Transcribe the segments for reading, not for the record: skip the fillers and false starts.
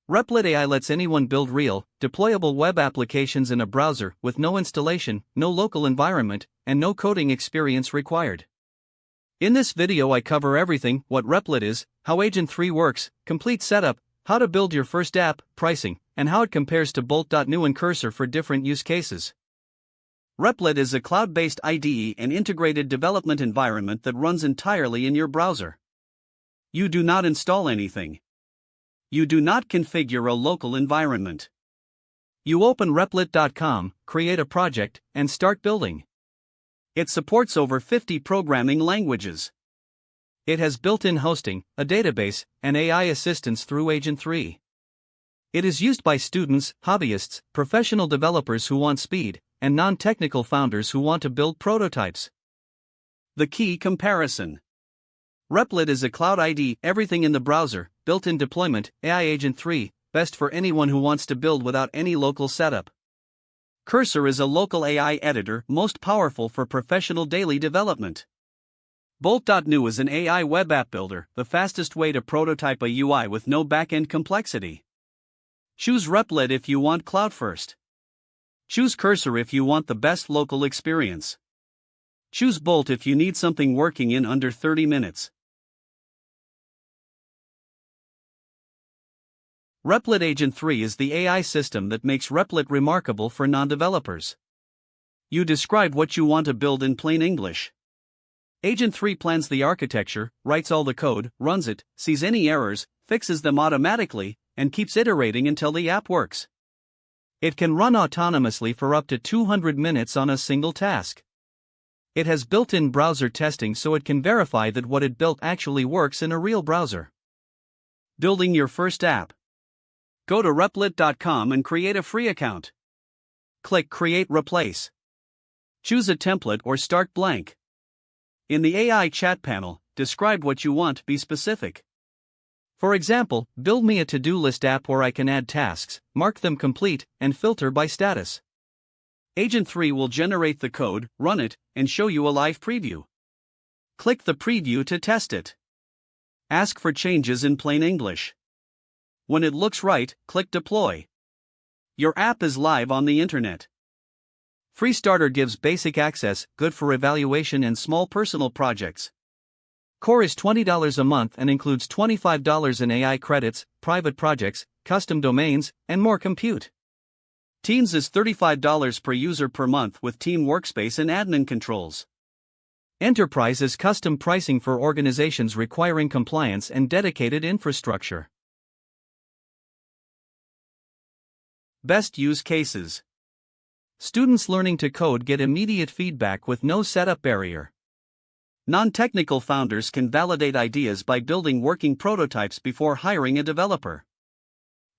Replit AI lets anyone build real, deployable web applications in a browser with no installation, no local environment, and no coding experience required. In this video I cover everything: what Replit is, how Agent 3 works, complete setup, how to build your first app, pricing, and how it compares to Bolt.new and Cursor for different use cases. Replit is a cloud-based IDE and integrated development environment that runs entirely in your browser. You do not install anything. You do not configure a local environment. You open Replit.com, create a project, and start building. It supports over 50 programming languages. It has built-in hosting, a database, and AI assistance through Agent 3. It is used by students, hobbyists, professional developers who want speed, and non-technical founders who want to build prototypes. The key comparison. Replit is a cloud IDE, everything in the browser, built-in deployment, AI Agent 3, best for anyone who wants to build without any local setup. Cursor is a local AI editor, most powerful for professional daily development. Bolt.new is an AI web app builder, the fastest way to prototype a UI with no back-end complexity. Choose Replit if you want cloud first. Choose Cursor if you want the best local experience. Choose Bolt if you need something working in under 30 minutes. Replit Agent 3 is the AI system that makes Replit remarkable for non-developers. You describe what you want to build in plain English. Agent 3 plans the architecture, writes all the code, runs it, sees any errors, fixes them automatically, and keeps iterating until the app works. It can run autonomously for up to 200 minutes on a single task. It has built-in browser testing so it can verify that what it built actually works in a real browser. Building your first app. Go to Replit.com and create a free account. Click Create Replace. Choose a template or start blank. In the AI chat panel, describe what you want, be specific. For example, build me a to-do list app where I can add tasks, mark them complete, and filter by status. Agent 3 will generate the code, run it, and show you a live preview. Click the preview to test it. Ask for changes in plain English. When it looks right, click Deploy. Your app is live on the internet. Free Starter gives basic access, good for evaluation and small personal projects. Core is $20 a month and includes $25 in AI credits, private projects, custom domains, and more compute. Teams is $35 per user per month with team workspace and admin controls. Enterprise is custom pricing for organizations requiring compliance and dedicated infrastructure. Best use cases. Students learning to code get immediate feedback with no setup barrier. Non-technical founders can validate ideas by building working prototypes before hiring a developer.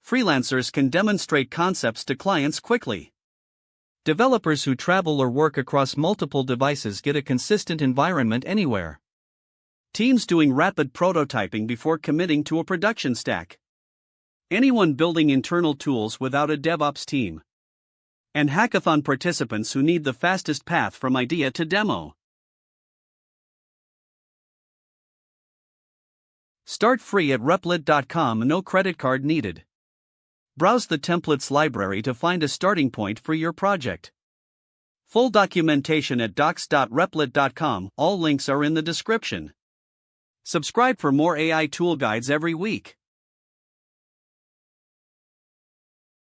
Freelancers can demonstrate concepts to clients quickly. Developers who travel or work across multiple devices get a consistent environment anywhere. Teams doing rapid prototyping before committing to a production stack. Anyone building internal tools without a DevOps team. And hackathon participants who need the fastest path from idea to demo. Start free at Replit.com, no credit card needed. Browse the templates library to find a starting point for your project. Full documentation at docs.replit.com, all links are in the description. Subscribe for more AI tool guides every week.